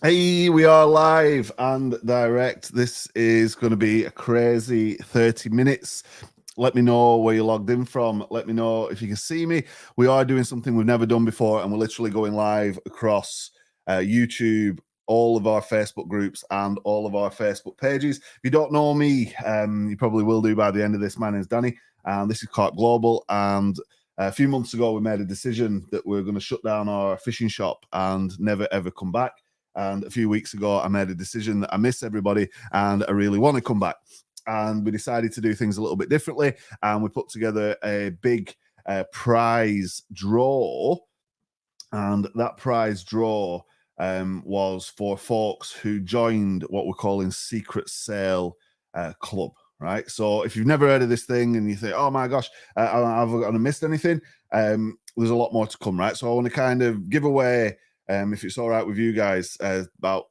Hey, we are live and direct. This is going to be a crazy 30 minutes. Let me know where you're logged in from. Let me know if you can see me. We are doing something we've never done before, and we're literally going live across YouTube, all of our Facebook groups, and all of our Facebook pages. If you don't know me, you probably will do by the end of this. My name is Danny, and this is Carp Global. And a few months ago, we made a decision that we're going to shut down our fishing shop and never ever come back. And a few weeks ago, I made a decision that I miss everybody and I really want to come back. And we decided to do things a little bit differently. And we put together a big prize draw. And that prize draw was for folks who joined what we're calling Secret Sale Club. Right. So if you've never heard of this thing and you think, oh my gosh, I've missed anything, there's a lot more to come. Right. So I want to kind of give away, if it's all right with you guys, about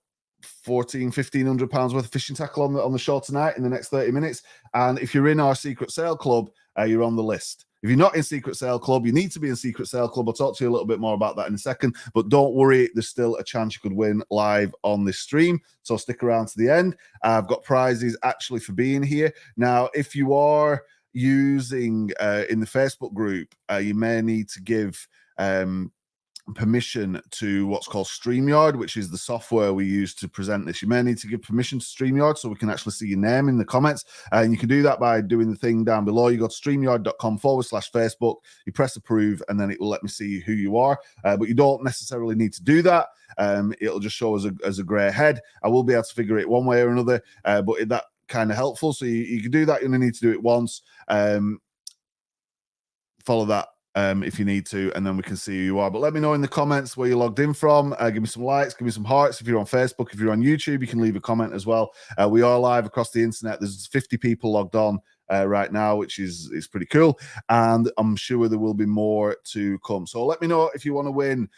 £1,500 worth of fishing tackle on the show tonight in the next 30 minutes. And if you're in our Secret Sale Club, you're on the list. If you're not in Secret Sale Club, you need to be in Secret Sale Club. I'll talk to you a little bit more about that in a second. But don't worry, there's still a chance you could win live on this stream. So stick around to the end. I've got prizes actually for being here. Now, if you are using in the Facebook group, you may need to give permission to what's called StreamYard, which is the software we use to present this. You may need to give permission to StreamYard so we can actually see your name in the comments. And you can do that by doing the thing down below. You go to streamyard.com/Facebook, you press approve, and then it will let me see who you are. But you don't necessarily need to do that. It'll just show as a grey head. I will be able to figure it one way or another, but that kind of helpful. So you can do that. You only need to do it once. Follow that if you need to, and then we can see who you are. But let me know in the comments where you're logged in from. Give me some likes, give me some hearts. If you're on Facebook, if you're on YouTube, you can leave a comment as well. We are live across the internet. There's 50 people logged on right now, which is pretty cool. And I'm sure there will be more to come. So let me know if you want to win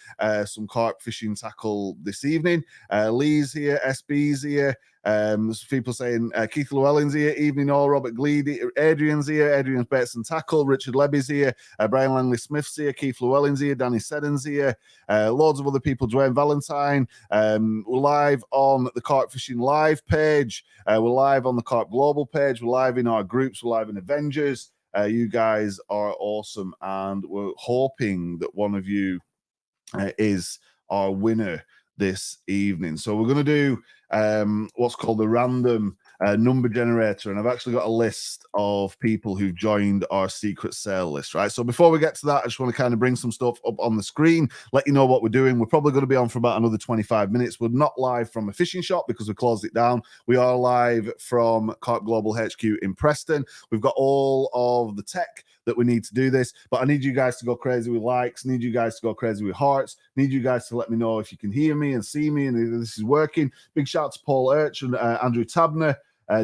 some carp fishing tackle this evening. Lee's here, SB's here. There's people saying Keith Llewellyn's here, evening all, Robert Gleedy, Adrian's here, Adrian's Baits and Tackle, Richard Lebby's here, Brian Langley Smith's here, Keith Llewellyn's here, Danny Seddon's here, loads of other people, Dwayne Valentine. We're live on the Carp Fishing Live page, we're live on the Carp Global page, we're live in our groups, we're live in Avengers. You guys are awesome, and we're hoping that one of you is our winner this evening. So we're going to do what's called the random number generator, and I've actually got a list of people who've joined our secret sale list, right? So before we get to that, I just want to kind of bring some stuff up on the screen, let you know what we're doing. We're probably going to be on for about another 25 minutes. We're not live from a fishing shop because we closed it down. We are live from Carp Global HQ in Preston. We've got all of the tech that we need to do this, but I need you guys to go crazy with likes, need you guys to go crazy with hearts, need you guys to let me know if you can hear me and see me and if this is working. Big shout out to Paul Urch and Andrew Tabner,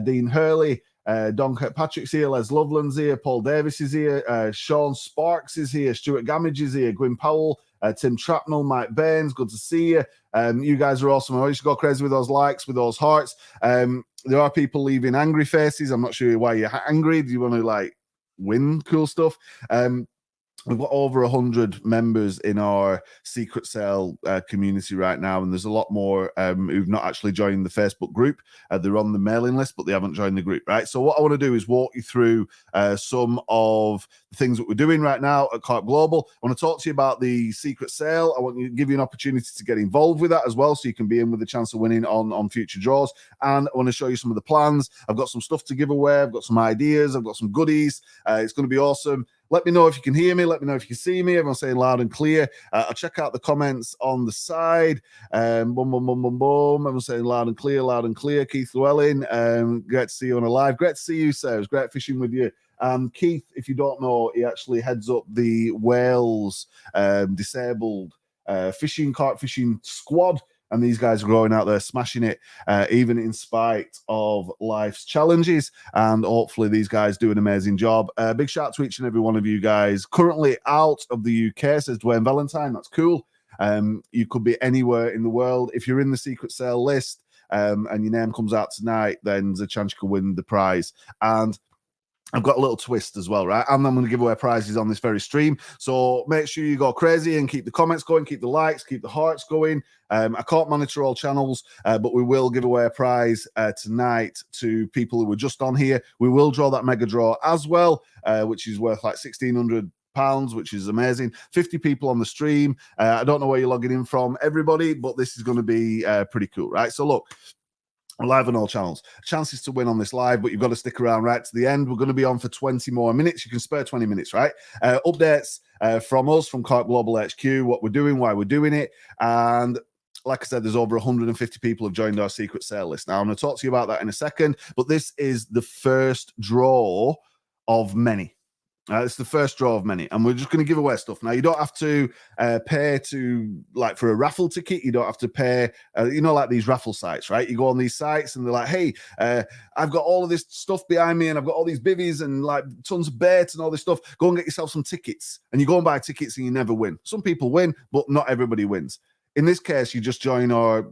Dean Hurley, Don Kirkpatrick's here, Les Loveland's here, Paul Davis is here, Sean Sparks is here, Stuart Gamage is here, Gwyn Powell, Tim Trapnell, Mike Baines, good to see you. You guys are awesome. I want you to go crazy with those likes, with those hearts. There are people leaving angry faces. I'm not sure why you're angry. Do you want to win cool stuff? We've got over 100 members in our secret sale community right now, and there's a lot more who've not actually joined the Facebook group. They're on the mailing list, but they haven't joined the group, right? So what I want to do is walk you through some of the things that we're doing right now at Carp Global. I want to talk to you about the secret sale. I want to give you an opportunity to get involved with that as well, so you can be in with a chance of winning on future draws. And I want to show you some of the plans. I've got some stuff to give away. I've got some ideas. I've got some goodies. It's going to be awesome. Let me know if you can hear me. Let me know if you can see me. Everyone's saying loud and clear. I'll check out the comments on the side. Boom, boom, boom, boom, boom. Everyone's saying loud and clear, loud and clear. Keith Llewellyn, great to see you on a live. Great to see you, sir. It was great fishing with you. Keith, if you don't know, he actually heads up the Wales disabled carp fishing squad. And these guys are going out there smashing it, even in spite of life's challenges. And hopefully these guys do an amazing job. Big shout out to each and every one of you guys. Currently out of the UK, says Dwayne Valentine. That's cool. You could be anywhere in the world. If you're in the secret sale list and your name comes out tonight, then there's a chance you could win the prize. And I've got a little twist as well, right? And I'm going to give away prizes on this very stream. So make sure you go crazy and keep the comments going, keep the likes, keep the hearts going. I can't monitor all channels, but we will give away a prize tonight to people who were just on here. We will draw that mega draw as well, which is worth like £1,600, which is amazing. 50 people on the stream. I don't know where you're logging in from, everybody, but this is going to be pretty cool, right? So look, live on all channels. Chances to win on this live, but you've got to stick around right to the end. We're going to be on for 20 more minutes. You can spare 20 minutes, right? Updates from us, from Carp Global HQ, what we're doing, why we're doing it. And like I said, there's over 150 people have joined our secret sale list. Now, I'm going to talk to you about that in a second, but this is the first draw of many. It's the first draw of many, and we're just going to give away stuff. Now, you don't have to pay to, like, for a raffle ticket. You don't have to pay, you know, like these raffle sites, right? You go on these sites and they're like, hey, I've got all of this stuff behind me and I've got all these bivvies and like tons of baits and all this stuff. Go and get yourself some tickets. And you go and buy tickets and you never win. Some people win, but not everybody wins. In this case, you just join our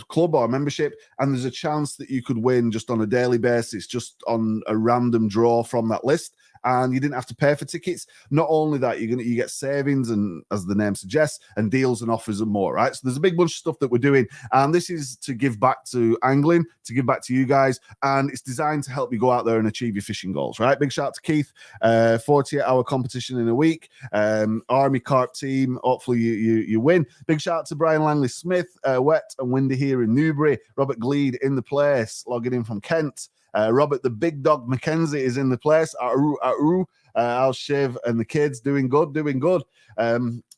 club, our membership, and there's a chance that you could win just on a daily basis, just on a random draw from that list. And you didn't have to pay for tickets. Not only that, you get savings and, as the name suggests, and deals and offers and more, right? So there's a big bunch of stuff that we're doing, and this is to give back to angling, to give back to you guys, and it's designed to help you go out there and achieve your fishing goals, right? Big shout out to Keith, 48-hour competition in a week, Army Carp team. Hopefully you win. Big shout out to Brian Langley Smith, wet and windy here in Newbury. Robert Gleed in the place, logging in from Kent. Robert the Big Dog McKenzie is in the place. Al Shiv and the kids doing good.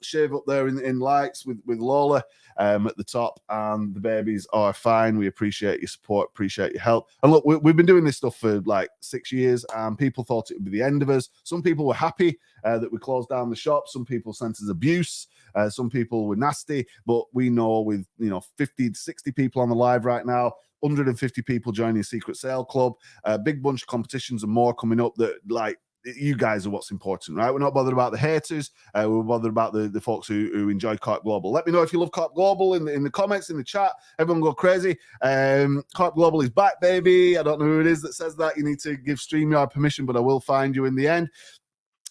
Shiv up there in lights with Lola at the top, and the babies are fine. We appreciate your support, appreciate your help. And look, we've been doing this stuff for like 6 years, and people thought it would be the end of us. Some people were happy that we closed down the shop. Some people sent us abuse. Some people were nasty, but we know with 50 to 60 people on the live right now, 150 people joining the Secret Sale Club, a big bunch of competitions and more coming up that, like, you guys are what's important, right? We're not bothered about the haters. We're bothered about the folks who enjoy Carp Global. Let me know if you love Carp Global in the comments, in the chat. Everyone go crazy. Carp Global is back, baby. I don't know who it is that says that. You need to give StreamYard permission, but I will find you in the end.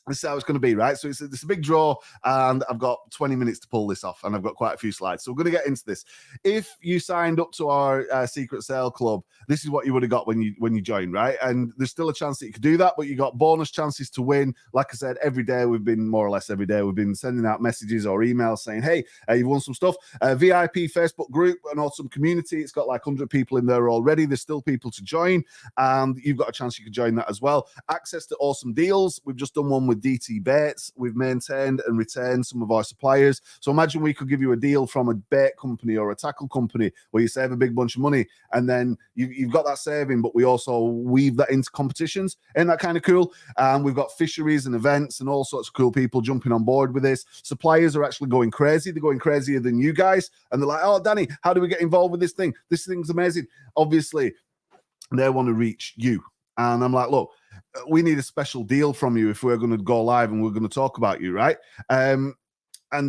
This is how it's going to be, right? So it's a big draw, and I've got 20 minutes to pull this off, and I've got quite a few slides. So we're going to get into this. If you signed up to our Secret Sale Club, this is what you would have got when you joined, right? And there's still a chance that you could do that, but you got bonus chances to win. Like I said, every day we've been sending out messages or emails saying, hey, you've won some stuff. VIP Facebook group, an awesome community. It's got like 100 people in there already. There's still people to join, and you've got a chance you could join that as well. Access to awesome deals. We've just done one with DT Baits. We've maintained and retained some of our suppliers. So imagine we could give you a deal from a bait company or a tackle company where you save a big bunch of money, and then you've got that saving, but we also weave that into competitions. Ain't that kind of cool? And we've got fisheries and events and all sorts of cool people jumping on board with this. Suppliers are actually going crazy. They're going crazier than you guys. And they're like, oh, Danny, how do we get involved with this thing? This thing's amazing. Obviously, they want to reach you. And I'm like, look, we need a special deal from you if we're going to go live and we're going to talk about you, right? And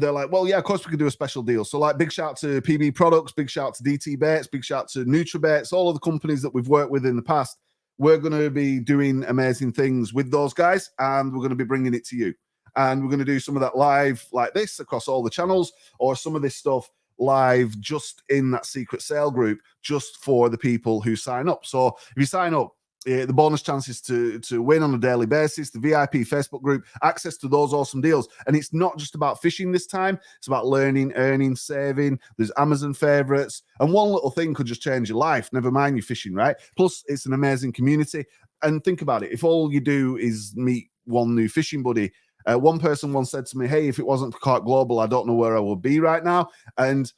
they're like, well, yeah, of course we could do a special deal. So, like, big shout out to PB Products, big shout out to DT Baits, big shout out to NutriBaits, all of the companies that we've worked with in the past. We're going to be doing amazing things with those guys, and we're going to be bringing it to you. And we're going to do some of that live like this across all the channels, or some of this stuff live just in that secret sale group, just for the people who sign up. So if you sign up, the bonus chances to win on a daily basis, the VIP Facebook group, access to those awesome deals. And it's not just about fishing this time. It's about learning, earning, saving. There's Amazon favorites. And one little thing could just change your life. Never mind you fishing, right? Plus, it's an amazing community. And think about it. If all you do is meet one new fishing buddy, one person once said to me, hey, if it wasn't for Carp Global, I don't know where I would be right now. And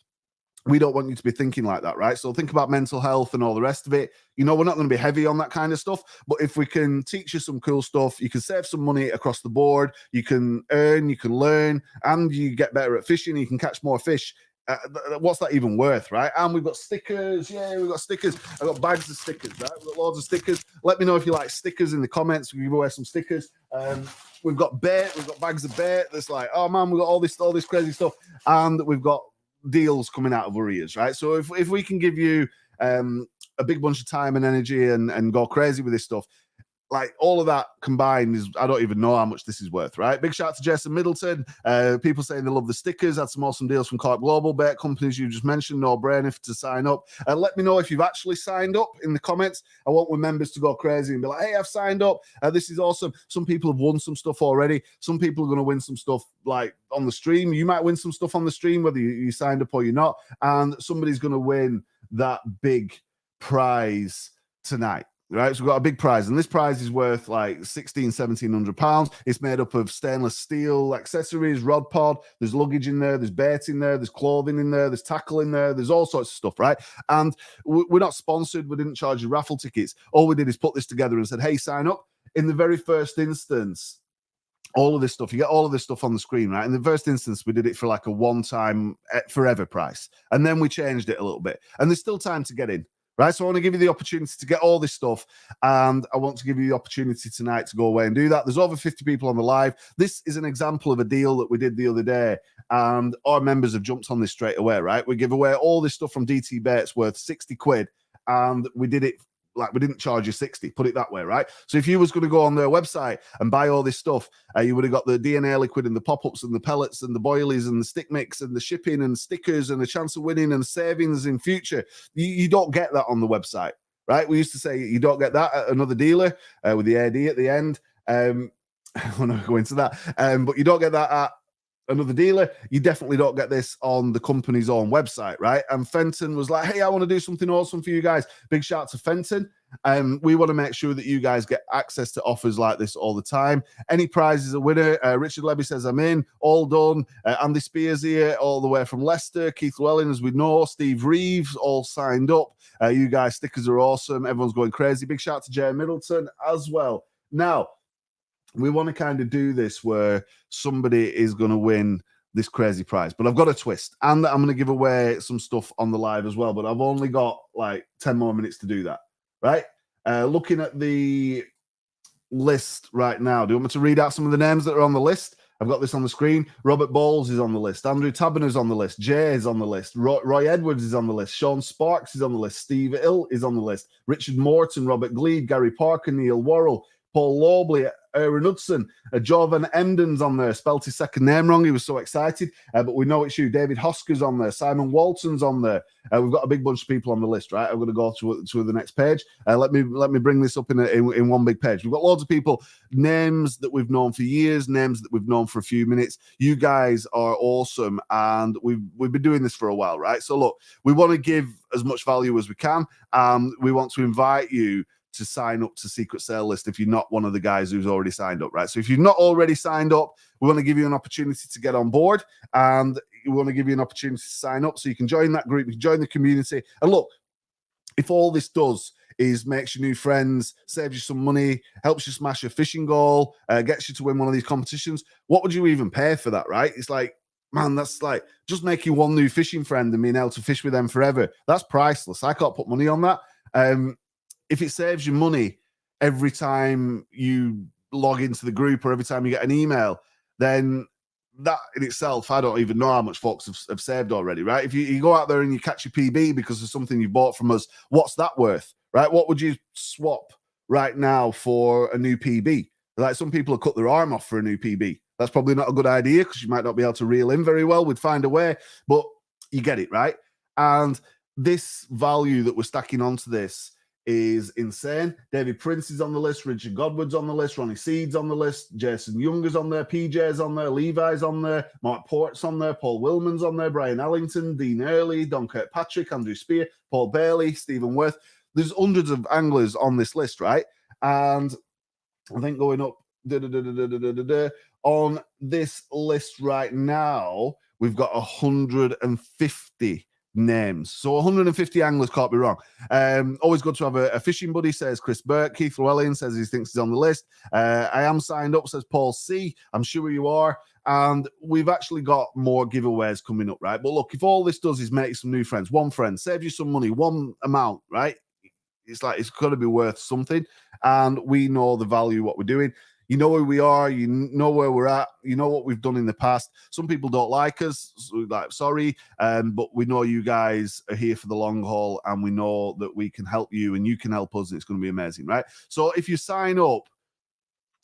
we don't want you to be thinking like that, right? So think about mental health and all the rest of it. We're not going to be heavy on that kind of stuff. But if we can teach you some cool stuff, you can save some money across the board. You can earn, you can learn, and you get better at fishing. You can catch more fish. What's that even worth, right? And we've got stickers. Yeah, we've got stickers. I've got bags of stickers, right? We've got loads of stickers. Let me know if you like stickers in the comments. We'll give away some stickers. We've got bait. We've got bags of bait. That's like, oh man, we've got all this crazy stuff. And we've got deals coming out of our ears, right? So if we can give you a big bunch of time and energy and go crazy with this stuff, like all of that combined is, I don't even know how much this is worth, right? Big shout out to Jason Middleton. People saying they love the stickers. Had some awesome deals from Carp Global. Bet companies you just mentioned, no brainer to sign up. Let me know if you've actually signed up in the comments. I want members to go crazy and be like, hey, I've signed up. This is awesome. Some people have won some stuff already. Some people are going to win some stuff like on the stream. You might win some stuff on the stream, whether you signed up or you're not. And somebody's going to win that big prize tonight. Right, so we've got a big prize, and this prize is worth like £1,700. It's made up of stainless steel accessories, rod pod. There's luggage in there, there's bait in there, there's clothing in there, there's tackle in there, there's all sorts of stuff, right? And we're not sponsored. We didn't charge you raffle tickets. All we did is put this together and said, hey, sign up. In the very first instance, all of this stuff, you get all of this stuff on the screen, right? In the first instance, we did it for like a one-time forever price, and then we changed it a little bit, and there's still time to get in. Right, so I want to give you the opportunity to get all this stuff, and I want to give you the opportunity tonight to go away and do that. There's over 50 people on the live. This is an example of a deal that we did the other day, and our members have jumped on this straight away, right? We give away all this stuff from DT Baits worth 60 quid, and we did it like we didn't charge you 60, put it that way, right? So if you was going to go on their website and buy all this stuff, you would have got the DNA liquid and the pop-ups and the pellets and the boilies and the stick mix and the shipping and stickers and the chance of winning and savings in future. You don't get that on the website, right? We used to say you don't get that at another dealer with the AD at the end. I want to go into that, but you don't get that at another dealer. You definitely don't get this on the company's own website, right? And Fenton was like, hey, I want to do something awesome for you guys. Big shout out to Fenton. We want to make sure that you guys get access to offers like this all the time. Any prize is a winner. Richard Levy says, I'm in. All done. Andy Spears here, all the way from Leicester. Keith Llewellyn, as we know. Steve Reeves, all signed up. You guys, stickers are awesome. Everyone's going crazy. Big shout out to Jay Middleton as well. Now, we want to kind of do this where somebody is going to win this crazy prize, but I've got a twist, and I'm going to give away some stuff on the live as well, but I've only got like 10 more minutes to do that, right? Looking at the list right now, do you want me to read out some of the names that are on the list? I've got this on the screen. Robert Bowles is on the list. Andrew Taberner's on the list. Jay is on the list. Roy Edwards is on the list. Sean Sparks is on the list. Steve Ill is on the list. Richard Morton, Robert Gleed, Gary Parker, Neil Worrell, Paul Lobley, Aaron Hudson, Jovan Emden's on there. Spelt his second name wrong. He was so excited, but we know it's you. David Hosker's on there. Simon Walton's on there. We've got a big bunch of people on the list, right? I'm going to go to the next page. Let me bring this up in one big page. We've got loads of people, names that we've known for years, names that we've known for a few minutes. You guys are awesome, and we've been doing this for a while, right? So look, we want to give as much value as we can. We want to invite you to sign up to Secret Sale List if you're not one of the guys who's already signed up, right? So if you've not already signed up, we want to give you an opportunity to get on board, and we want to give you an opportunity to sign up so you can join that group, you can join the community. And look, if all this does is makes you new friends, saves you some money, helps you smash a fishing goal, gets you to win one of these competitions, what would you even pay for that, right? It's like, man, that's like just making one new fishing friend and being able to fish with them forever. That's priceless. I can't put money on that. If it saves you money every time you log into the group or every time you get an email, then that in itself, I don't even know how much folks have saved already, right? If you go out there and you catch your PB because of something you bought from us, what's that worth, right? What would you swap right now for a new PB? Like some people have cut their arm off for a new PB. That's probably not a good idea because you might not be able to reel in very well. We'd find a way, but you get it, right? And this value that we're stacking onto this is insane. David Prince is on the list. Richard Godward's on the list. Ronnie Seed's on the list. Jason Young is on there. PJ's on there. Levi's on there. Mark Port's on there. Paul Willman's on there. Brian Ellington, Dean Early, Don Kirkpatrick, Andrew Spear, Paul Bailey, Stephen Worth. There's hundreds of anglers on this list, right? And I think going up on this list right now, we've got 150 names. So 150 anglers, can't be wrong. Always good to have a fishing buddy, says Chris Burke. Keith Llewellyn says he thinks he's on the list. I am signed up, says Paul C. I'm sure you are. And we've actually got more giveaways coming up, right? But look, if all this does is make some new friends, one friend, save you some money, one amount, right? It's like it's got to be worth something. And we know the value of what we're doing. You know who we are. You know where we're at. You know what we've done in the past. Some people don't like us. So, like, sorry, but we know you guys are here for the long haul, and we know that we can help you, and you can help us, and it's going to be amazing, right? So if you sign up,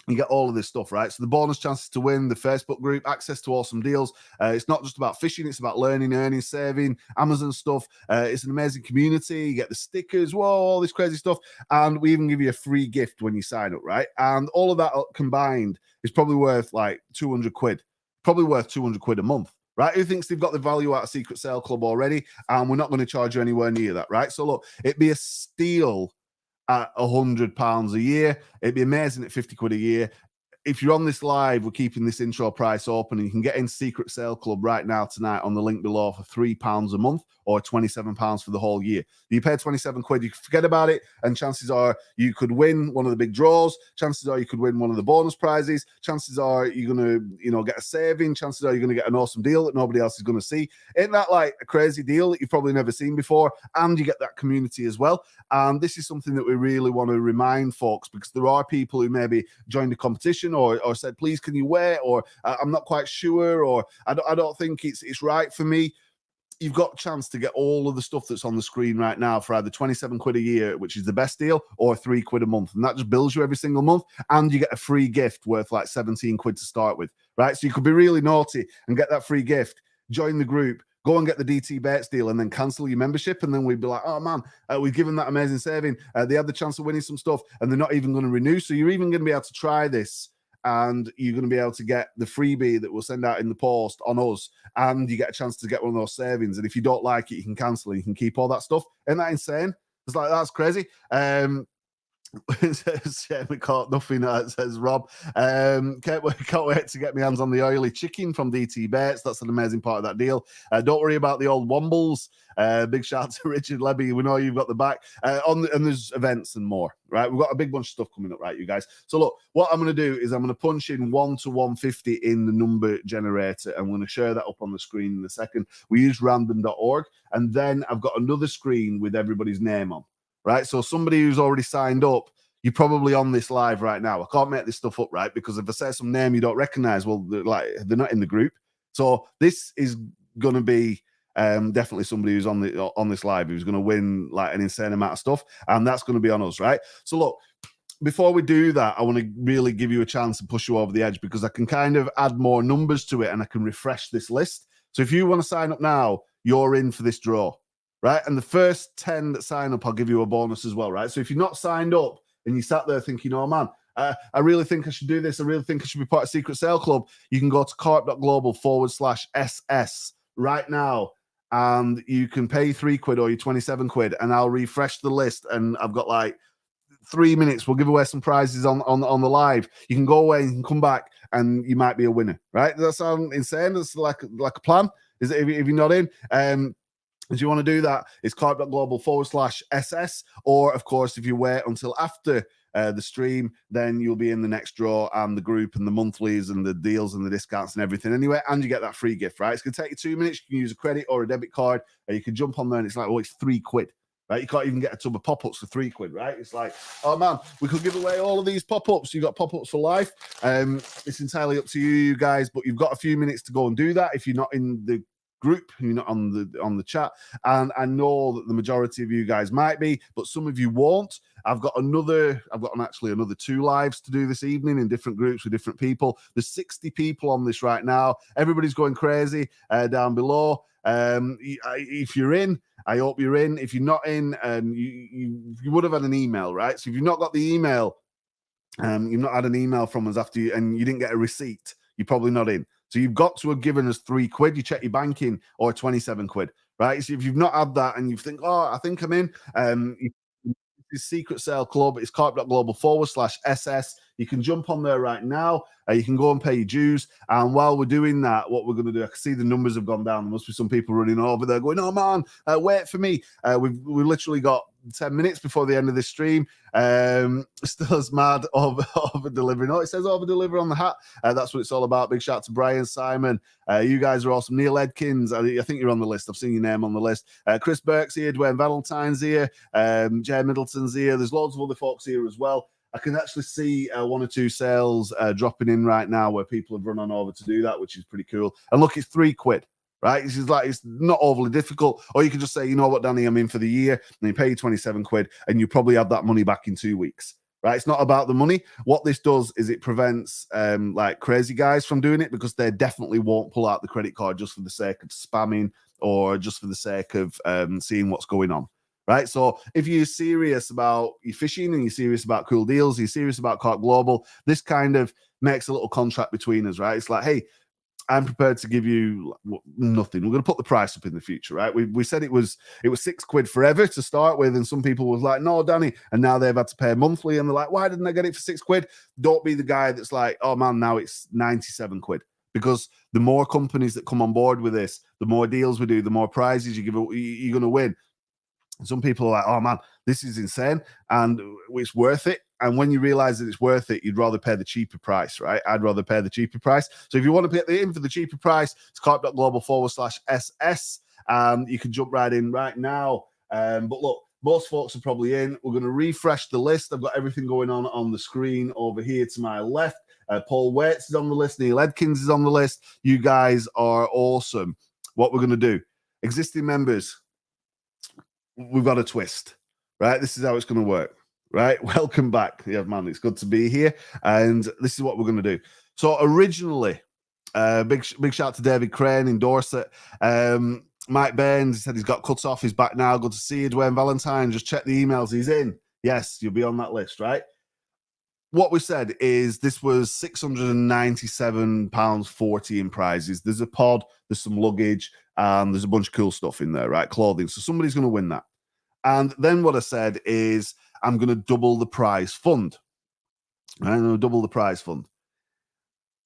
you get all of this stuff, right? So the bonus chances to win, the Facebook group, access to awesome deals. It's not just about fishing, it's about learning, earning, saving, Amazon stuff. It's an amazing community. You get the stickers, whoa, all this crazy stuff. And we even give you a free gift when you sign up, right? And all of that combined is probably worth like 200 quid, probably worth 200 quid a month. Right? Who thinks they've got the value out of Secret Sale Club already? And we're not going to charge you anywhere near that, right? So look, it'd be a steal at £100 a year. It'd be amazing at 50 quid a year. If you're on this live, we're keeping this intro price open, and you can get in Secret Sale Club right now tonight on the link below for £3 a month or £27 for the whole year. You pay 27 quid, you forget about it, and chances are you could win one of the big draws. Chances are you could win one of the bonus prizes. Chances are you're going to, get a saving. Chances are you're going to get an awesome deal that nobody else is going to see. Isn't that like a crazy deal that you've probably never seen before? And you get that community as well. And this is something that we really want to remind folks, because there are people who maybe joined the competition or said, please, can you wait? Or I'm not quite sure, or I don't think it's right for me. You've got a chance to get all of the stuff that's on the screen right now for either 27 quid a year, which is the best deal, or 3 quid a month. And that just bills you every single month. And you get a free gift worth like 17 quid to start with, right? So you could be really naughty and get that free gift, join the group, go and get the DT Bates deal, and then cancel your membership. And then we'd be like, oh man, we've given that amazing saving. They had the chance of winning some stuff, and they're not even going to renew. So you're even going to be able to try this, and you're going to be able to get the freebie that we'll send out in the post on us, and you get a chance to get one of those savings. And if you don't like it, you can cancel it. You can keep all that stuff. Isn't that insane? It's like, that's crazy. It says, yeah, we caught nothing. It says Rob. Can't wait to get my hands on the oily chicken from DT Bates. That's an amazing part of that deal. Don't worry about the old wombles. Big shout out to Richard Levy. We know you've got the back. And there's events and more, right? We've got a big bunch of stuff coming up, right, you guys? So look, what I'm going to do is I'm going to punch in 1 to 150 in the number generator. I'm going to share that up on the screen in a second. We use random.org. And then I've got another screen with everybody's name on. Right, so somebody who's already signed up, you're probably on this live right now. I can't make this stuff up, right? Because if I say some name you don't recognize, well, they're not in the group. So this is going to be definitely somebody who's on this live who's going to win like an insane amount of stuff, and that's going to be on us, right? So look, before we do that, I want to really give you a chance to push you over the edge, because I can kind of add more numbers to it, and I can refresh this list. So if you want to sign up now, you're in for this draw. Right, and the first 10 that sign up, I'll give you a bonus as well, right? So if you're not signed up and you sat there thinking, oh man, I really think I should do this, I really think I should be part of Secret Sale Club, you can go to carp.global/SS right now, and you can pay 3 quid or your 27 quid, and I'll refresh the list, and I've got like 3 minutes. We'll give away some prizes on the live. You can go away and you can come back, and you might be a winner, right? Does that sound insane? That's like a plan. Is it if you're not in? If you want to do that, it's carp.global/SS. Or, of course, if you wait until after the stream, then you'll be in the next draw, and the group and the monthlies and the deals and the discounts and everything anyway. And you get that free gift, right? It's going to take you 2 minutes. You can use a credit or a debit card, and you can jump on there, and it's like, oh, it's 3 quid. Right? You can't even get a tub of pop-ups for 3 quid, right? It's like, oh man, we could give away all of these pop-ups. You've got pop-ups for life. It's entirely up to you guys, but you've got a few minutes to go and do that if you're not in the group, you're not on the chat, and I know that the majority of you guys might be, but some of you won't. I've got actually another 2 lives to do this evening in different groups with different people. There's 60 people on this right now. Everybody's going crazy down below. If you're in, I hope you're in. If you're not in, you would have had an email, right? So if you've not got the email, you've not had an email from us after you, and you didn't get a receipt, you're probably not in. So you've got to have given us 3 quid. You check your banking, or 27 quid, right? So if you've not had that and you think, oh, I think I'm in, it's Secret Sale Club. It's carp.global/SS. You can jump on there right now. You can go and pay your dues. And while we're doing that, what we're going to do, I can see the numbers have gone down. There must be some people running over there going, oh man, wait for me. We've literally got 10 minutes before the end of this stream. Still as mad over delivering. Oh, it says over deliver on the hat. That's what it's all about. Big shout out to Brian, Simon. You guys are awesome. Neil Edkins, I think you're on the list. I've seen your name on the list. Chris Burke's here. Dwayne Valentine's here. Jay Middleton's here. There's loads of other folks here as well. I can actually see 1 or 2 sales dropping in right now where people have run on over to do that, which is pretty cool. And look, it's £3, right? It's just like, it's not overly difficult. Or you can just say, you know what, Danny, I'm in for the year, and you pay you £27, and you probably have that money back in 2 weeks. Right, it's not about the money. What this does is it prevents like crazy guys from doing it, because they definitely won't pull out the credit card just for the sake of spamming or just for the sake of seeing what's going on. Right, so if you're serious about your fishing and you're serious about cool deals, you're serious about Carp Global, this kind of makes a little contract between us. Right, it's like, hey, I'm prepared to give you nothing. We're going to put the price up in the future, right? We said it was £6 forever to start with, and some people was like, no, Danny, and now they've had to pay monthly, and they're like, why didn't I get it for £6? Don't be the guy that's like, oh man, now it's £97, because the more companies that come on board with this, the more deals we do, the more prizes you give, you're going to win. Some people are like, oh man, this is insane, and it's worth it. And when you realize that it's worth it, you'd rather pay the cheaper price, right? I'd rather pay the cheaper price. So if you want to get in for the cheaper price, it's carp.global/SS. You can jump right in right now. But look, most folks are probably in. We're going to refresh the list. I've got everything going on the screen over here to my left. Paul Waits is on the list. Neil Edkins is on the list. You guys are awesome. What we're going to do, existing members, we've got a twist, right? This is how it's going to work. Right, welcome back. Yeah, man, it's good to be here. And this is what we're going to do. So originally, big shout to David Crane in Dorset. Mike Baines said he's got cut off. He's back now. Good to see you. Dwayne Valentine, just check the emails. He's in. Yes, you'll be on that list, right? What we said is this was £697.40 in prizes. There's a pod, there's some luggage, and there's a bunch of cool stuff in there, right? Clothing. So somebody's going to win that. And then what I said is I'm going to double the prize fund. I'm going to double the prize fund.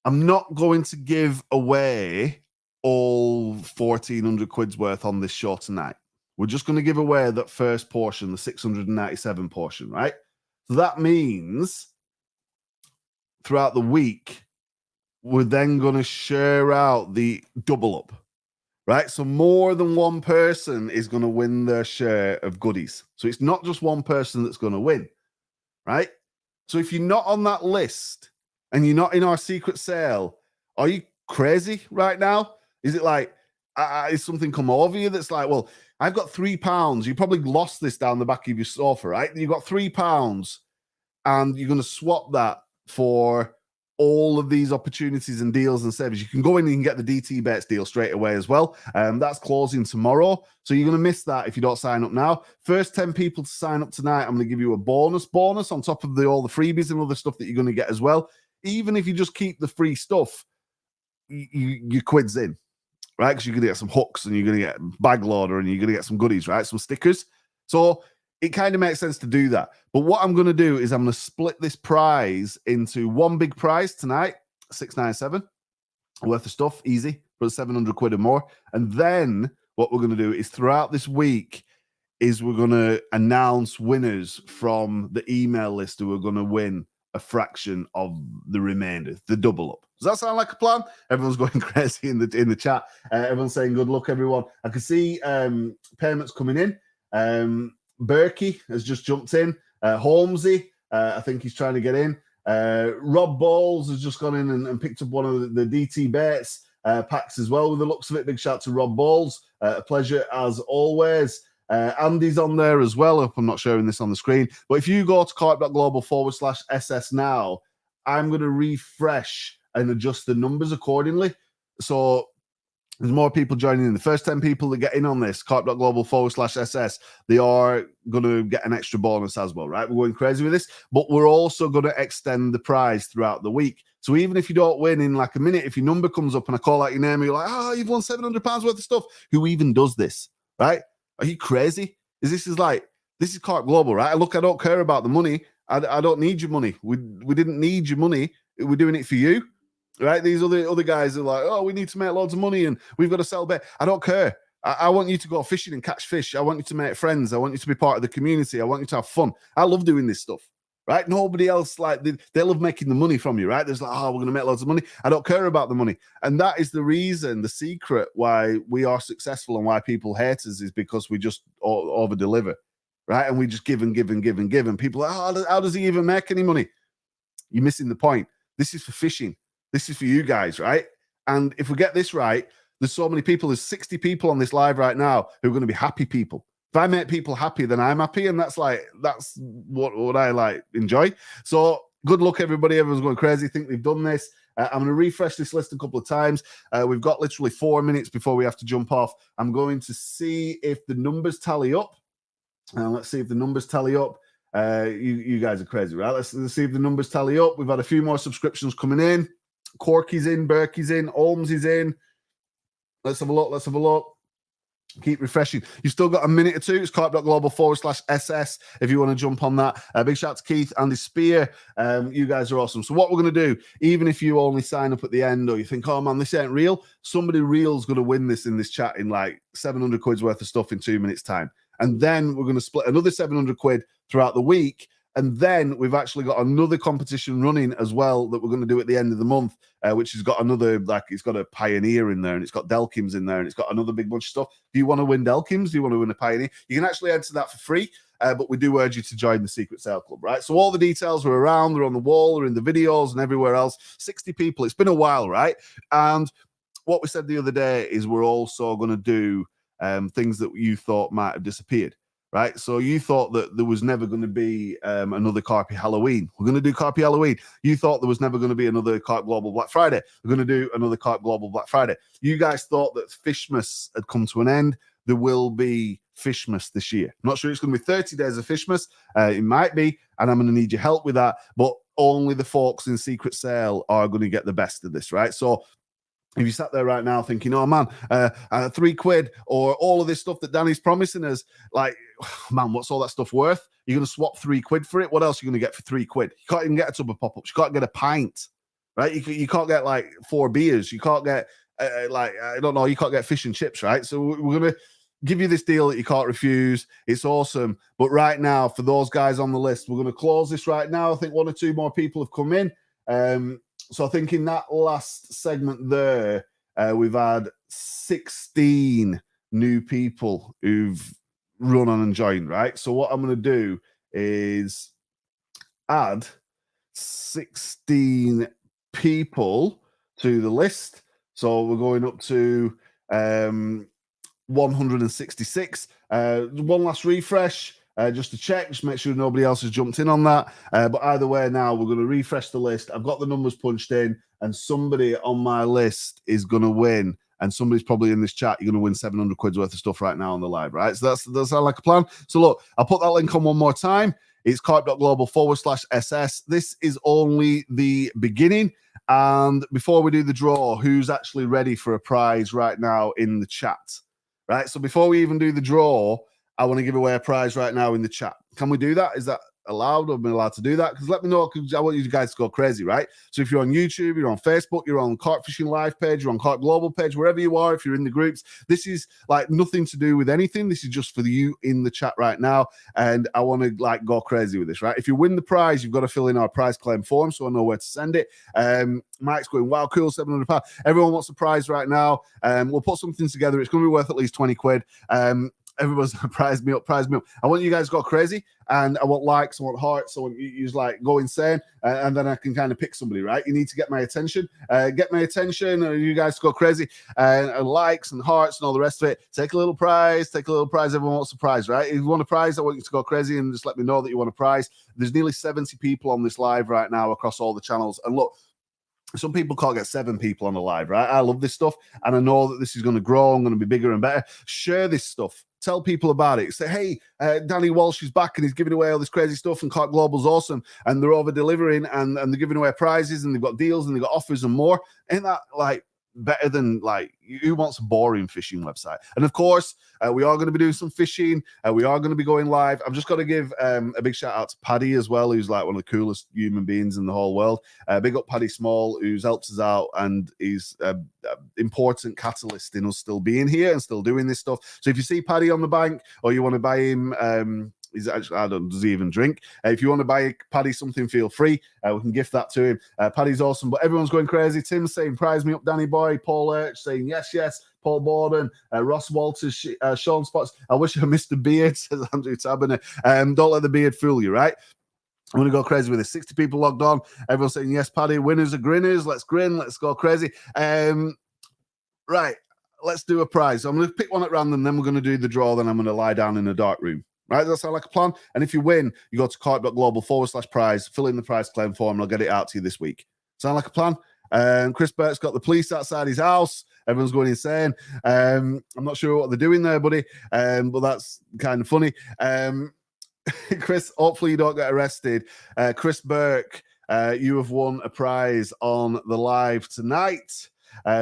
I'm not going to give away all 1,400 quid's worth on this show tonight. We're just going to give away that first portion, the 697 portion, right? So that means throughout the week, we're then going to share out the double up. Right, so more than one person is going to win their share of goodies. So it's not just one person that's going to win, right? So if you're not on that list and you're not in our secret sale, are you crazy right now? Is it like, is something come over you that's like, well, I've got £3. You probably lost this down the back of your sofa, right? You've got £3 and you're going to swap that for all of these opportunities and deals and savings. You can go in and you can get the DT Bets deal straight away as well. That's closing tomorrow. So you're going to miss that if you don't sign up now. First 10 people to sign up tonight, I'm going to give you a bonus on top of all the freebies and other stuff that you're going to get as well. Even if you just keep the free stuff, your quid's in, right? Because you're going to get some hooks and you're going to get bag loader and you're going to get some goodies, right? Some stickers. So it kind of makes sense to do that. But what I'm going to do is I'm going to split this prize into one big prize tonight, 697, worth of stuff, easy, for 700 quid or more. And then what we're going to do is throughout this week is we're going to announce winners from the email list who are going to win a fraction of the remainder, the double up. Does that sound like a plan? Everyone's going crazy in the chat. Everyone's saying good luck, everyone. I can see payments coming in. Berkey has just jumped in. Holmesy, I think he's trying to get in. Rob Bowles has just gone in and picked up one of the DT Bates packs as well with the looks of it. Big shout to Rob Bowles. A pleasure as always. Andy's on there as well. I'm not showing this on the screen. But if you go to carp.global/SS now, I'm going to refresh and adjust the numbers accordingly. So there's more people joining in. The first 10 people that get in on this, carp.global/SS, they are going to get an extra bonus as well, right? We're going crazy with this, but we're also going to extend the prize throughout the week. So even if you don't win in like a minute, if your number comes up and I call out your name and you're like, oh, you've won £700 worth of stuff, who even does this, right? Are you crazy? This is Carp Global, right? Look, I don't care about the money. I don't need your money. We didn't need your money. We're doing it for you. Right, these other guys are like, oh, we need to make loads of money and we've got to sell bait. I don't care. I want you to go fishing and catch fish. I want you to make friends. I want you to be part of the community. I want you to have fun. I love doing this stuff. Right? Nobody else, like, they love making the money from you, right? There's like, oh, we're going to make loads of money. I don't care about the money. And that is the reason, the secret why we are successful and why people hate us is because we just over-deliver. right? And we just give and give and give and give. And people are like, oh, how does he even make any money? You're missing the point. This is for fishing. This is for you guys, right? And if we get this right, there's so many people, there's 60 people on this live right now who are going to be happy people. If I make people happy, then I'm happy. And that's what I like enjoy. So good luck, everybody. Everyone's going crazy. Think they've done this. I'm going to refresh this list a couple of times. We've got literally 4 minutes before we have to jump off. I'm going to see if the numbers tally up. Let's see if the numbers tally up. You guys are crazy, right? Let's see if the numbers tally up. We've had a few more subscriptions coming in. Corky's in, Berkey's in, Holmes is in. Let's have a look. Let's have a look. Keep refreshing. You've still got a minute or two. It's carp.global/SS if you want to jump on that. Big shout out to Keith, Andy Spear. You guys are awesome. So what we're going to do, even if you only sign up at the end or you think, oh man, this ain't real, somebody real's going to win this in this chat in like 700 quid's worth of stuff in 2 minutes time. And then we're going to split another 700 quid throughout the week. And then we've actually got another competition running as well that we're going to do at the end of the month, which has got another, like, it's got a Pioneer in there and it's got Delkims in there and it's got another big bunch of stuff. Do you want to win Delkims? Do you want to win a Pioneer? You can actually enter that for free, but we do urge you to join the Secret Sale Club, right? So all the details are around, they're on the wall, they're in the videos and everywhere else. 60 people. It's been a while, right? And what we said the other day is we're also going to do things that you thought might have disappeared. Right, so you thought that there was never going to be another Carp Halloween. We're going to do Carp Halloween. You thought there was never going to be another Carp Global Black Friday. We're going to do another Carp Global Black Friday. You guys thought that Fishmas had come to an end. There will be Fishmas this year. I'm not sure it's going to be 30 days of Fishmas. It might be, and I'm going to need your help with that. But only the folks in Secret Sale are going to get the best of this, right? So if you sat there right now thinking, oh man, £3 or all of this stuff that Danny's promising us, like, man, what's all that stuff worth? You're going to swap £3 for it? What else are you going to get for £3? You can't even get a tub of pop-ups. You can't get a pint, right? You can't get like 4 beers. You can't get, I don't know, you can't get fish and chips, right? So we're going to give you this deal that you can't refuse. It's awesome. But right now, for those guys on the list, we're going to close this right now. I think 1 or 2 more people have come in. So I think in that last segment there, we've had 16 new people who've run on and joined, right? So what I'm going to do is add 16 people to the list. So we're going up to 166. One last refresh. Just to check, just make sure nobody else has jumped in on that. But either way, now we're going to refresh the list. I've got the numbers punched in, and somebody on my list is going to win. And somebody's probably in this chat. You're going to win 700 quid's worth of stuff right now on the live, right? So that sound like a plan. So look, I'll put that link on one more time. It's carp.global/SS. This is only the beginning. And before we do the draw, who's actually ready for a prize right now in the chat? Right. So before we even do the draw, I want to give away a prize right now in the chat. Can we do that? Is that allowed? I've been allowed to do that? Because let me know, because I want you guys to go crazy, right? So if you're on YouTube, you're on Facebook, you're on Carp Fishing Live page, you're on Carp Global page, wherever you are, if you're in the groups, this is like nothing to do with anything. This is just for you in the chat right now. And I want to like go crazy with this, right? If you win the prize, you've got to fill in our prize claim form so I know where to send it. Mike's going, wow, cool, £700. Everyone wants a prize right now. We'll put something together. It's going to be worth at least 20 quid. Everyone's prize me up. I want you guys to go crazy, and I want likes, I want hearts, I want you just like go insane, and then I can kind of pick somebody, right? You need to get my attention, you guys to go crazy, and likes and hearts and all the rest of it. Take a little prize. Everyone wants a prize, right? If you want a prize, I want you to go crazy and just let me know that you want a prize. There's nearly 70 people on this live right now across all the channels, and look, some people can't get 7 people on the live, right? I love this stuff, and I know that this is going to grow. I'm going to be bigger and better. Share this stuff. Tell people about it. Say, hey, Danny Walsh is back and he's giving away all this crazy stuff, and Carp Global's awesome, and they're over delivering, and they're giving away prizes, and they've got deals and they've got offers and more. Ain't that like better than like who wants a boring fishing website? And of course, we are going to be doing some fishing. We are going to be going live. I've just got to give a big shout out to Paddy as well, who's like one of the coolest human beings in the whole world. Big up Paddy Small, who's helped us out and is an important catalyst in us still being here and still doing this stuff. So if you see Paddy on the bank, or you want to buy him, he's actually, does he even drink? If you want to buy Paddy something, feel free. We can gift that to him. Paddy's awesome, but everyone's going crazy. Tim's saying, prize me up, Danny boy. Paul H saying, yes. Paul Borden, Ross Walters, Sean Spots. I wish I missed a beard, says Andrew Taberner. Don't let the beard fool you, right? I'm going to go crazy with this. 60 people logged on. Everyone's saying, yes, Paddy, winners are grinners. Let's grin. Let's go crazy. Right. Let's do a prize. I'm going to pick one at random. Then we're going to do the draw. Then I'm going to lie down in a dark room. Right? Does that sound like a plan? And if you win, you go to carp.global/prize, fill in the prize claim form, and I'll get it out to you this week. Sound like a plan? Chris Burke's got the police outside his house. Everyone's going insane. I'm not sure what they're doing there, buddy. But that's kind of funny. Chris, hopefully you don't get arrested. Chris Burke, you have won a prize on the live tonight.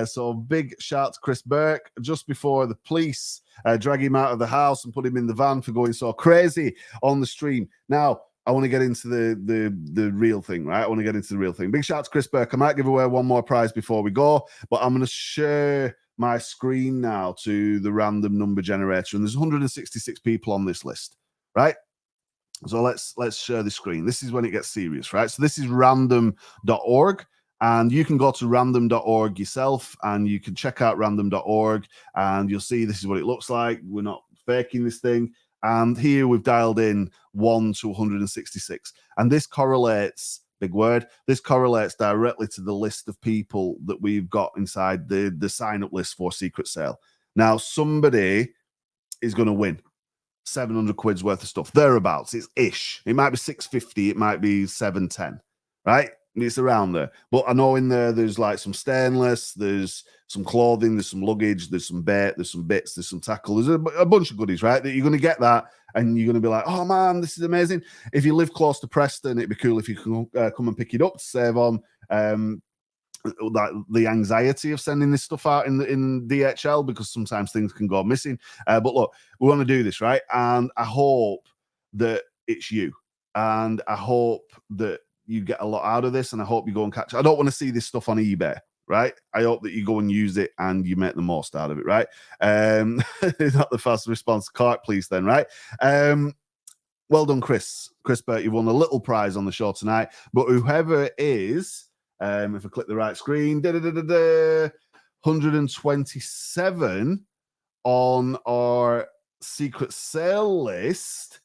So big shout to Chris Burke. Just before the police drag him out of the house and put him in the van for going so crazy on the stream. Now, I want to get into the real thing, right? I want to get into the real thing. Big shout to Chris Burke. I might give away one more prize before we go, but I'm going to share my screen now to the random number generator. And there's 166 people on this list, right? So let's share the screen. This is when it gets serious, right? So this is random.org, and you can go to random.org yourself, and you can check out random.org, and you'll see this is what it looks like. We're not faking this thing. And here we've dialed in 1 to 166. And this correlates, big word, this correlates directly to the list of people that we've got inside the sign-up list for Secret Sale. Now, somebody is going to win 700 quid's worth of stuff, thereabouts. It's ish. It might be 650, it might be 710, right? It's around there. But I know in there's like some stainless, there's some clothing, there's some luggage, there's some bait, there's some bits, there's some tackle, there's a bunch of goodies, right? That you're going to get that, and you're going to be like, oh man, this is amazing. If you live close to Preston, it'd be cool if you can come and pick it up to save on the anxiety of sending this stuff out in DHL, because sometimes things can go missing. But look, we want to do this, right? And I hope that it's you, and I hope that you get a lot out of this, and I hope you go and catch it. I don't want to see this stuff on eBay, right? I hope that you go and use it and you make the most out of it, right? Is that the fast response? Carp, please, then, right? Well done, Chris. Chris Burt, you've won a little prize on the show tonight. But whoever is, if I click the right screen, 127 on our secret sale list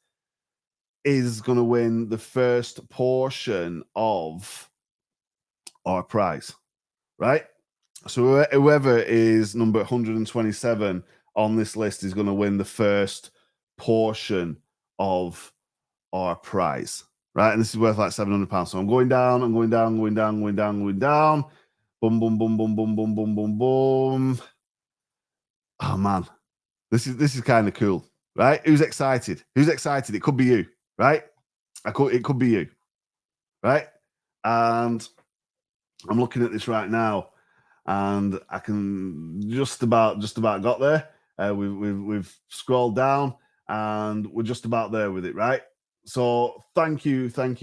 is going to win the first portion of our prize, right? So whoever is number 127 on this list is going to win the first portion of our prize, right? And this is worth like £700. So I'm going down, I'm going down, going down, going down, going down. Boom, boom, boom, boom, boom, boom, boom, boom, boom. Oh man, this is kind of cool, right? Who's excited? Who's excited? It could be you, right? It could be you, right? And I'm looking at this right now, and I can just about got there. We've scrolled down, and we're just about there with it, right? So thank you to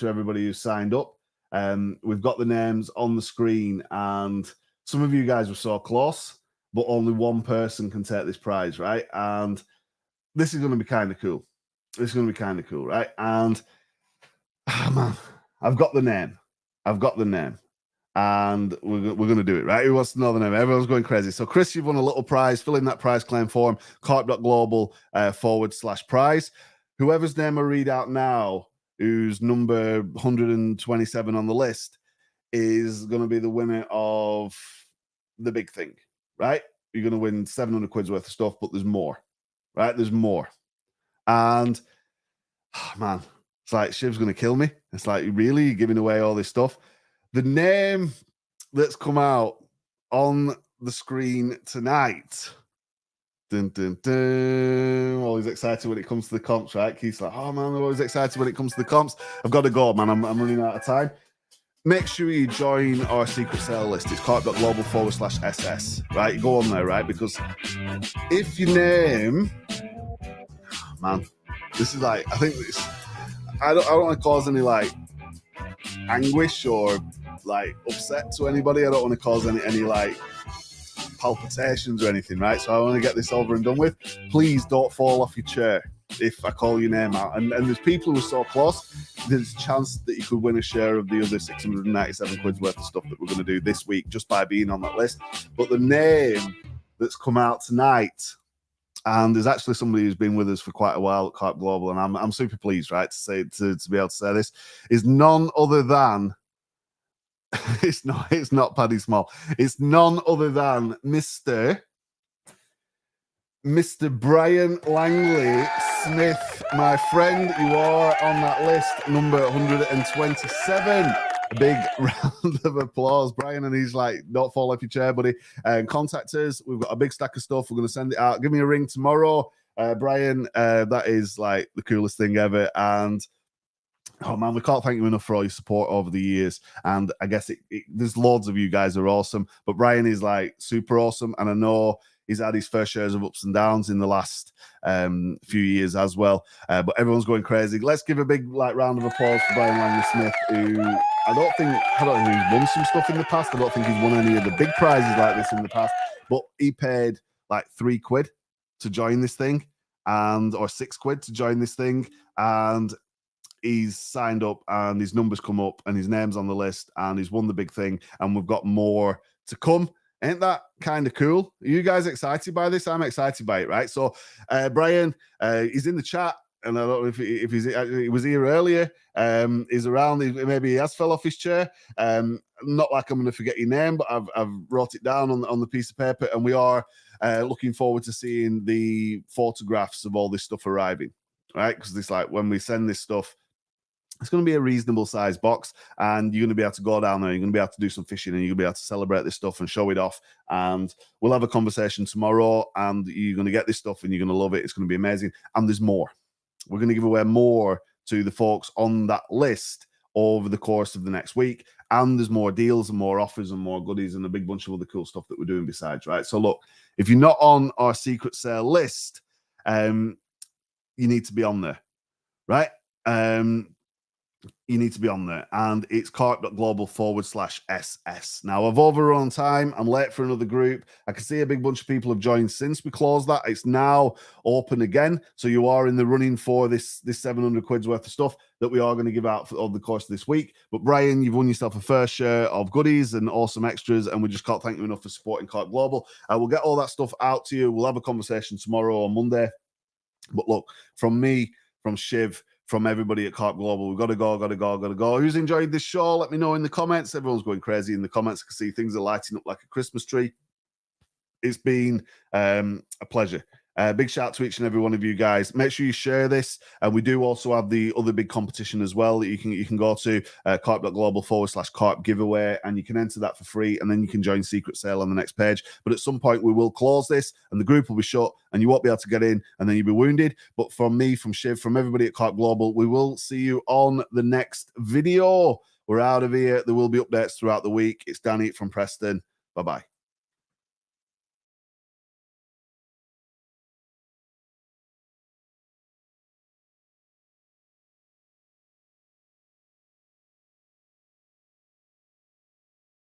everybody who signed up. We've got the names on the screen, and some of you guys were so close, but only one person can take this prize, right? And this is going to be kind of cool. This is going to be kind of cool, right? And man, I've got the name, and we're going to do it, right? Who wants to know the name? Everyone's going crazy. So Chris, you've won a little prize. Fill in that prize claim form, carp.global /prize. Whoever's name I read out now, who's number 127 on the list, is going to be the winner of the big thing, right? You're going to win 700 quid's worth of stuff, but there's more, right? There's more. And man, it's like Shiv's going to kill me. It's like, really? You're giving away all this stuff? The name that's come out on the screen tonight. Dun, dun, dun. Always excited when it comes to the comps, right? Keith's like, oh man, I'm always excited when it comes to the comps. I've got to go, man. I'm running out of time. Make sure you join our secret sale list. It's carp.global /SS, right? You go on there, right? Because if your name, man, this is like, I think this, I don't want to cause any like anguish or like upset to anybody. I don't want to cause any like palpitations or anything, right? So I want to get this over and done with. Please don't fall off your chair if I call your name out. And there's people who are so close, there's a chance that you could win a share of the other 697 quid's worth of stuff that we're going to do this week just by being on that list. But the name that's come out tonight. And there's actually somebody who's been with us for quite a while at Carp Global, and I'm super pleased, right, to be able to say this is none other than it's not Paddy Small. It's none other than Mr. Brian Langley Smith, my friend. You are on that list, number 127. A big round of applause, Brian. And he's like, don't fall off your chair, buddy. And contact us. We've got a big stack of stuff. We're going to send it out. Give me a ring tomorrow, Brian. That is like the coolest thing ever. And oh man, we can't thank you enough for all your support over the years. And I guess there's loads of you guys who are awesome, but Brian is like super awesome. And I know he's had his fair shares of ups and downs in the last few years as well. But everyone's going crazy. Let's give a big round of applause for Brian Langley Smith, who I don't think he's won some stuff in the past. I don't think he's won any of the big prizes like this in the past. But he paid like £3 to join this thing, or £6 to join this thing, and he's signed up and his numbers come up and his name's on the list and he's won the big thing, and we've got more to come. Ain't that kind of cool? Are you guys excited by this? I'm excited by it, right? So Brian, he's in the chat, and I don't know if he was here earlier. He's around. Maybe he has fell off his chair. Not like I'm going to forget your name, but I've wrote it down on the piece of paper, and we are looking forward to seeing the photographs of all this stuff arriving, right? Because it's like when we send this stuff, it's going to be a reasonable size box, and you're going to be able to go down there. You're going to be able to do some fishing, and you're going to be able to celebrate this stuff and show it off. And we'll have a conversation tomorrow, and you're going to get this stuff and you're going to love it. It's going to be amazing. And there's more. We're going to give away more to the folks on that list over the course of the next week. And there's more deals and more offers and more goodies and a big bunch of other cool stuff that we're doing besides, right? So look, if you're not on our secret sale list, you need to be on there, right? You need to be on there, and it's carp.global/SS. Now, I've overrun on time. I'm late for another group. I can see a big bunch of people have joined since we closed that. It's now open again, so you are in the running for this 700 quid's worth of stuff that we are going to give out over the course of this week. But Brian, you've won yourself a first share of goodies and awesome extras, and we just can't thank you enough for supporting Carp Global. We'll get all that stuff out to you. We'll have a conversation tomorrow or Monday. But look, from me, from Shiv, from everybody at Carp Global, we've got to go. Who's enjoyed this show? Let me know in the comments. Everyone's going crazy in the comments. I can see things are lighting up like a Christmas tree. It's been a pleasure. Big shout out to each and every one of you guys. Make sure you share this. We do also have the other big competition as well that you can go to, carp.global/carp giveaway, and you can enter that for free, and then you can join secret sale on the next page. But at some point we will close this and the group will be shut and you won't be able to get in, and then you'll be wounded. But from me, from Shiv, from everybody at Carp Global, we will see you on the next video. We're out of here. There will be updates throughout the week. It's Danny from Preston. Bye-bye.